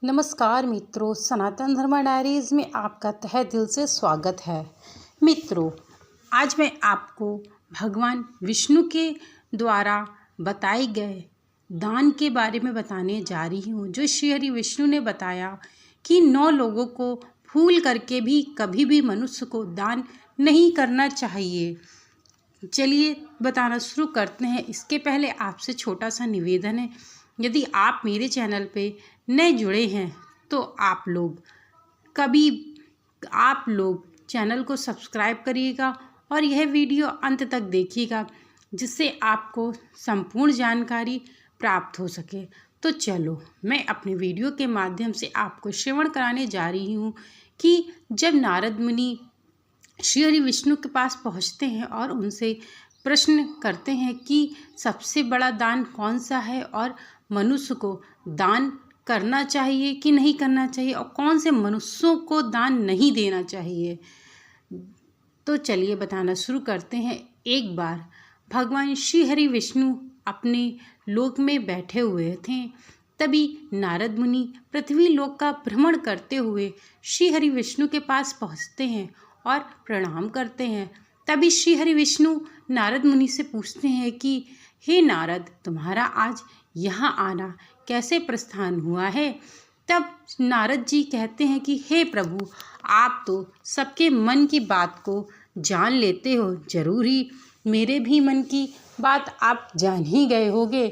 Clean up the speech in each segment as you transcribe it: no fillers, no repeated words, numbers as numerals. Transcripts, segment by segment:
नमस्कार मित्रों, सनातन धर्म डायरीज में आपका तहे दिल से स्वागत है। मित्रों, आज मैं आपको भगवान विष्णु के द्वारा बताए गए दान के बारे में बताने जा रही हूँ, जो श्री हरि विष्णु ने बताया कि 9 लोगों को भूल करके भी कभी भी मनुष्य को दान नहीं करना चाहिए। चलिए बताना शुरू करते हैं। इसके पहले आपसे छोटा सा निवेदन है, यदि आप मेरे चैनल पे नए जुड़े हैं तो आप लोग चैनल को सब्सक्राइब करिएगा और यह वीडियो अंत तक देखिएगा, जिससे आपको संपूर्ण जानकारी प्राप्त हो सके। तो चलो मैं अपने वीडियो के माध्यम से आपको श्रवण कराने जा रही हूँ कि जब नारद मुनि श्री हरि विष्णु के पास पहुँचते हैं और उनसे प्रश्न करते हैं कि सबसे बड़ा दान कौन सा है और मनुष्य को दान करना चाहिए कि नहीं करना चाहिए और कौन से मनुष्यों को दान नहीं देना चाहिए। तो चलिए बताना शुरू करते हैं। एक बार भगवान श्री हरि विष्णु अपने लोक में बैठे हुए थे। तभी नारद मुनि पृथ्वी लोक का भ्रमण करते हुए श्री हरि विष्णु के पास पहुंचते हैं और प्रणाम करते हैं। तभी श्री हरि विष्णु नारद मुनि से पूछते हैं कि हे नारद, तुम्हारा आज यहाँ आना कैसे प्रस्थान हुआ है। तब नारद जी कहते हैं कि हे प्रभु, आप तो सबके मन की बात को जान लेते हो, जरूर ही मेरे भी मन की बात आप जान ही गए होगे,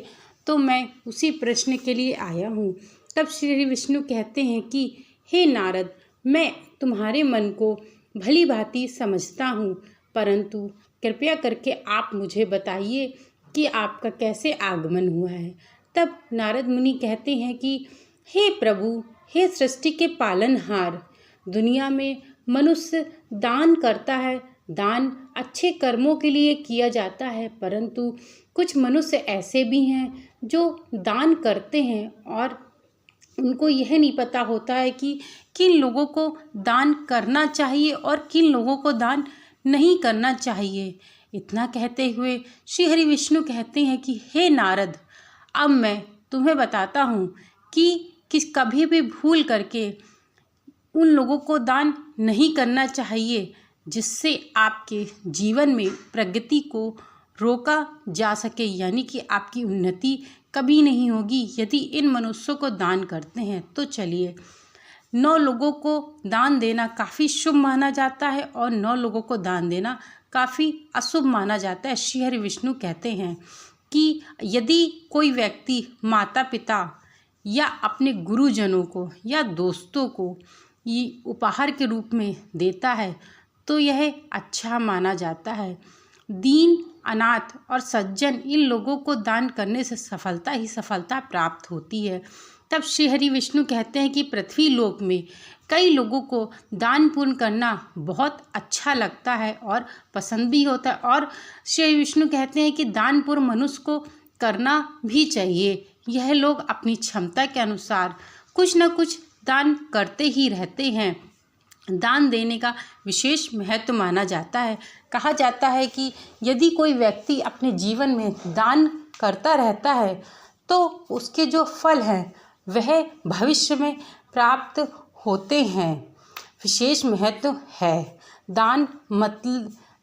तो मैं उसी प्रश्न के लिए आया हूँ। तब श्री विष्णु कहते हैं कि हे नारद, मैं तुम्हारे मन को भली भांति समझता हूँ, परंतु कृपया करके आप मुझे बताइए कि आपका कैसे आगमन हुआ है। तब नारद मुनि कहते हैं कि हे प्रभु, हे सृष्टि के पालनहार, दुनिया में मनुष्य दान करता है। दान अच्छे कर्मों के लिए किया जाता है, परंतु कुछ मनुष्य ऐसे भी हैं जो दान करते हैं और उनको यह नहीं पता होता है कि किन लोगों को दान करना चाहिए और किन लोगों को दान नहीं करना चाहिए। इतना कहते हुए श्री हरि विष्णु कहते हैं कि हे नारद, अब मैं तुम्हें बताता हूँ कि कभी भी भूल करके उन लोगों को दान नहीं करना चाहिए जिससे आपके जीवन में प्रगति को रोका जा सके, यानी कि आपकी उन्नति कभी नहीं होगी यदि इन मनुष्यों को दान करते हैं। तो चलिए, 9 लोगों को दान देना काफ़ी शुभ माना जाता है और 9 लोगों को दान देना काफ़ी अशुभ माना जाता है। श्री हरि विष्णु कहते हैं कि यदि कोई व्यक्ति माता पिता या अपने गुरुजनों को या दोस्तों को ये उपहार के रूप में देता है तो यह अच्छा माना जाता है। दीन, अनाथ और सज्जन, इन लोगों को दान करने से सफलता ही सफलता प्राप्त होती है। तब श्री हरि विष्णु कहते हैं कि पृथ्वी लोक में कई लोगों को दान पुण्य करना बहुत अच्छा लगता है और पसंद भी होता है, और श्री हरि विष्णु कहते हैं कि दान पुण्य मनुष्य को करना भी चाहिए। यह लोग अपनी क्षमता के अनुसार कुछ न कुछ दान करते ही रहते हैं। दान देने का विशेष महत्व माना जाता है। कहा जाता है कि यदि कोई व्यक्ति अपने जीवन में दान करता रहता है तो उसके जो फल हैं वह भविष्य में प्राप्त होते हैं। विशेष महत्व है। दान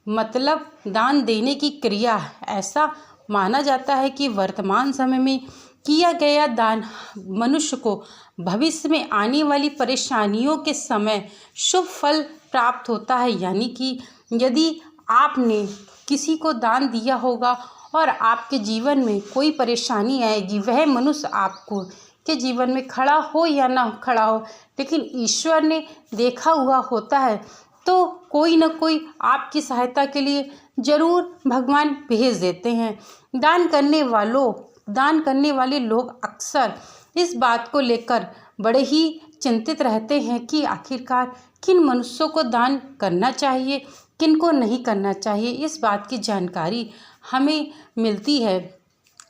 मतलब दान देने की क्रिया। ऐसा माना जाता है कि वर्तमान समय में किया गया दान मनुष्य को भविष्य में आने वाली परेशानियों के समय शुभ फल प्राप्त होता है। यानी कि यदि आपने किसी को दान दिया होगा और आपके जीवन में कोई परेशानी आएगी, वह मनुष्य आपको के जीवन में खड़ा हो या ना खड़ा हो, लेकिन ईश्वर ने देखा हुआ होता है, तो कोई ना कोई आपकी सहायता के लिए जरूर भगवान भेज देते हैं। दान करने वाले लोग अक्सर इस बात को लेकर बड़े ही चिंतित रहते हैं कि आखिरकार किन मनुष्यों को दान करना चाहिए, किन को नहीं करना चाहिए। इस बात की जानकारी हमें मिलती है।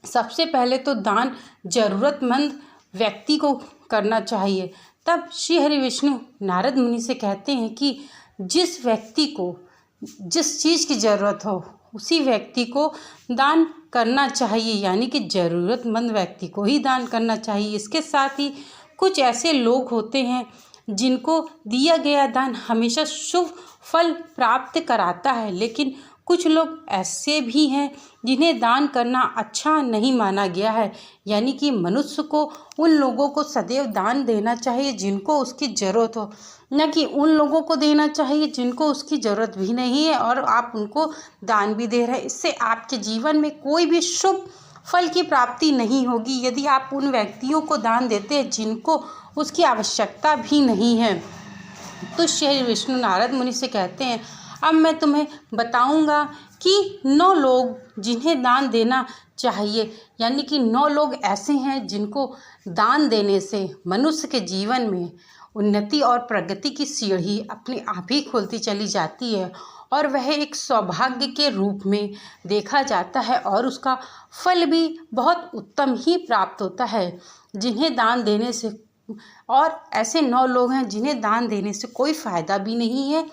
सबसे पहले तो दान ज़रूरतमंद व्यक्ति को करना चाहिए। तब श्री हरि विष्णु नारद मुनि से कहते हैं कि जिस व्यक्ति को जिस चीज़ की ज़रूरत हो उसी व्यक्ति को दान करना चाहिए, यानी कि ज़रूरतमंद व्यक्ति को ही दान करना चाहिए। इसके साथ ही कुछ ऐसे लोग होते हैं जिनको दिया गया दान हमेशा शुभ फल प्राप्त कराता है, लेकिन कुछ लोग ऐसे भी हैं जिन्हें दान करना अच्छा नहीं माना गया है। यानी कि मनुष्य को उन लोगों को सदैव दान देना चाहिए जिनको उसकी ज़रूरत हो, न कि उन लोगों को देना चाहिए जिनको उसकी ज़रूरत भी नहीं है और आप उनको दान भी दे रहे हैं। इससे आपके जीवन में कोई भी शुभ फल की प्राप्ति नहीं होगी यदि आप उन व्यक्तियों को दान देते हैं जिनको उसकी आवश्यकता भी नहीं है। तो श्री विष्णु नारद मुनि से कहते हैं, अब मैं तुम्हें बताऊंगा कि 9 लोग जिन्हें दान देना चाहिए। यानी कि 9 लोग ऐसे हैं जिनको दान देने से मनुष्य के जीवन में उन्नति और प्रगति की सीढ़ी अपने आप ही खुलती चली जाती है और वह एक सौभाग्य के रूप में देखा जाता है और उसका फल भी बहुत उत्तम ही प्राप्त होता है जिन्हें दान देने से। और ऐसे 9 लोग हैं जिन्हें दान देने से कोई फ़ायदा भी नहीं है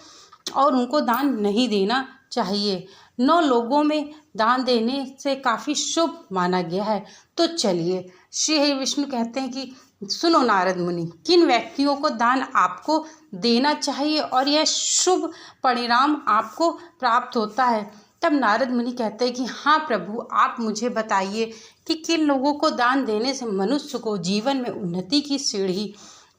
और उनको दान नहीं देना चाहिए। 9 लोगों में दान देने से काफ़ी शुभ माना गया है। तो चलिए, श्री विष्णु कहते हैं कि सुनो नारद मुनि, किन व्यक्तियों को दान आपको देना चाहिए और यह शुभ परिणाम आपको प्राप्त होता है। तब नारद मुनि कहते हैं कि हाँ प्रभु, आप मुझे बताइए कि किन लोगों को दान देने से मनुष्य को जीवन में उन्नति की सीढ़ी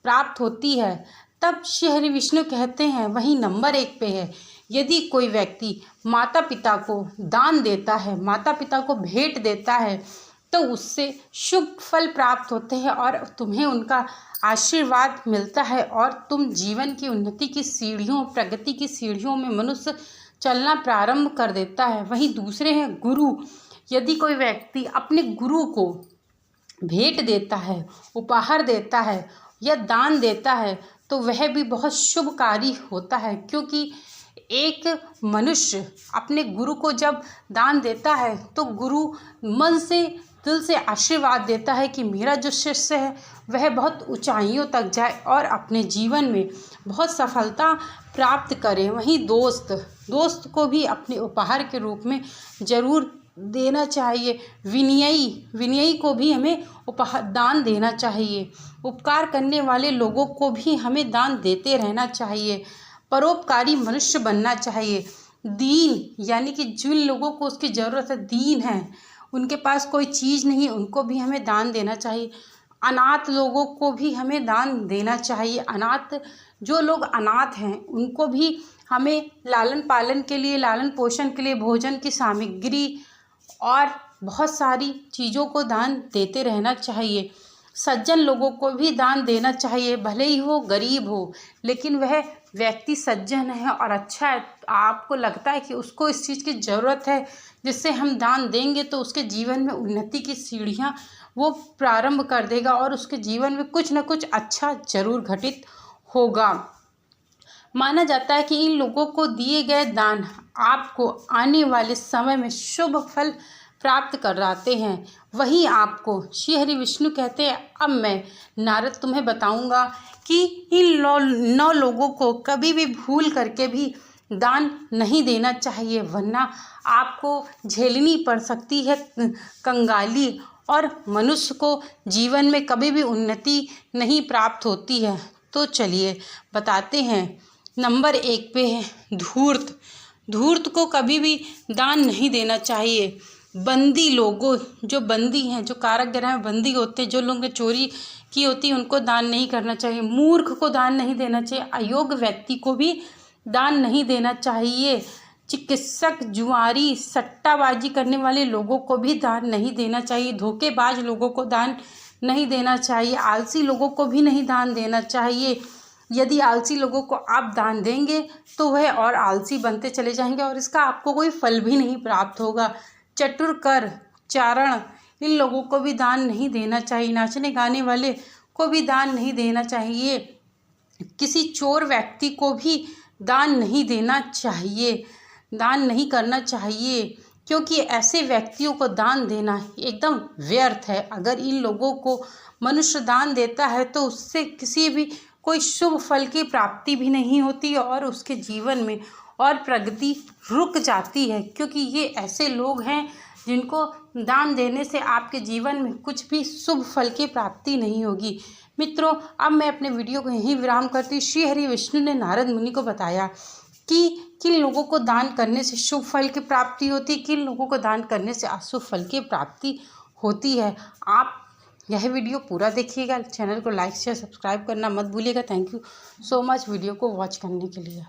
प्राप्त होती है। तब श्री विष्णु कहते हैं, वही नंबर 1 पे है, यदि कोई व्यक्ति माता पिता को दान देता है, माता पिता को भेंट देता है, तो उससे शुभ फल प्राप्त होते हैं और तुम्हें उनका आशीर्वाद मिलता है और तुम जीवन की उन्नति की सीढ़ियों, प्रगति की सीढ़ियों में मनुष्य चलना प्रारंभ कर देता है। वहीं दूसरे हैं गुरु। यदि कोई व्यक्ति अपने गुरु को भेंट देता है, उपहार देता है या दान देता है, तो वह भी बहुत शुभकारी होता है, क्योंकि एक मनुष्य अपने गुरु को जब दान देता है तो गुरु मन से, दिल से आशीर्वाद देता है कि मेरा जो शिष्य है वह बहुत ऊंचाइयों तक जाए और अपने जीवन में बहुत सफलता प्राप्त करे। वहीं दोस्त को भी अपने उपहार के रूप में ज़रूर देना चाहिए। विनयी को भी हमें उपहार दान देना चाहिए। उपकार करने वाले लोगों को भी हमें दान देते रहना चाहिए। परोपकारी मनुष्य बनना चाहिए। दीन, यानी कि जिन लोगों को उसकी ज़रूरत है, दीन है, उनके पास कोई चीज़ नहीं, उनको भी हमें दान देना चाहिए। अनाथ लोगों को भी हमें दान देना चाहिए। जो लोग अनाथ हैं उनको भी हमें लालन पालन के लिए, लालन पोषण के लिए भोजन की सामग्री और बहुत सारी चीज़ों को दान देते रहना चाहिए। सज्जन लोगों को भी दान देना चाहिए, भले ही वो गरीब हो, लेकिन वह व्यक्ति सज्जन है और अच्छा है, आपको लगता है कि उसको इस चीज़ की ज़रूरत है, जिससे हम दान देंगे तो उसके जीवन में उन्नति की सीढ़ियाँ वो प्रारंभ कर देगा और उसके जीवन में कुछ न कुछ अच्छा जरूर घटित होगा। माना जाता है कि इन लोगों को दिए गए दान आपको आने वाले समय में शुभ फल प्राप्त कराते हैं। वही आपको श्री विष्णु कहते हैं, अब मैं नारद तुम्हें बताऊंगा कि इन 9 लोगों को कभी भी भूल करके भी दान नहीं देना चाहिए, वरना आपको झेलनी पड़ सकती है कंगाली और मनुष्य को जीवन में कभी भी उन्नति नहीं प्राप्त होती है। तो चलिए बताते हैं। नंबर 1 पे है धूर्त को कभी भी दान नहीं देना चाहिए। बंदी लोगों, जो बंदी हैं, जो कारागृह में बंदी होते हैं, जो लोगों ने चोरी की होती है, उनको दान नहीं करना चाहिए। मूर्ख को दान नहीं देना चाहिए। अयोग्य व्यक्ति को भी दान नहीं देना चाहिए। चिकित्सक, जुआरी, सट्टाबाजी करने वाले लोगों को भी दान नहीं देना चाहिए। धोखेबाज लोगों को दान नहीं देना चाहिए। आलसी लोगों को भी नहीं दान देना चाहिए। यदि आलसी लोगों को आप दान देंगे तो वह और आलसी बनते चले जाएंगे और इसका आपको कोई फल भी नहीं प्राप्त होगा। चतुर, चारण, इन लोगों को भी दान नहीं देना चाहिए। नाचने गाने वाले को भी दान नहीं देना चाहिए। किसी चोर व्यक्ति को भी दान नहीं देना चाहिए, दान नहीं करना चाहिए, क्योंकि ऐसे व्यक्तियों को दान देना एकदम व्यर्थ है। अगर इन लोगों को मनुष्य दान देता है तो उससे किसी भी कोई शुभ फल की प्राप्ति भी नहीं होती और उसके जीवन में और प्रगति रुक जाती है, क्योंकि ये ऐसे लोग हैं जिनको दान देने से आपके जीवन में कुछ भी शुभ फल की प्राप्ति नहीं होगी। मित्रों, अब मैं अपने वीडियो को यहीं विराम करती। श्री हरि विष्णु ने नारद मुनि को बताया कि किन लोगों को दान करने से शुभ फल की प्राप्ति होती है, किन लोगों को दान करने से अशुभ फल की प्राप्ति होती है। आप यह वीडियो पूरा देखिएगा। चैनल को लाइक शेयर सब्सक्राइब करना मत भूलिएगा। Thank you so much video को वॉच करने के लिए।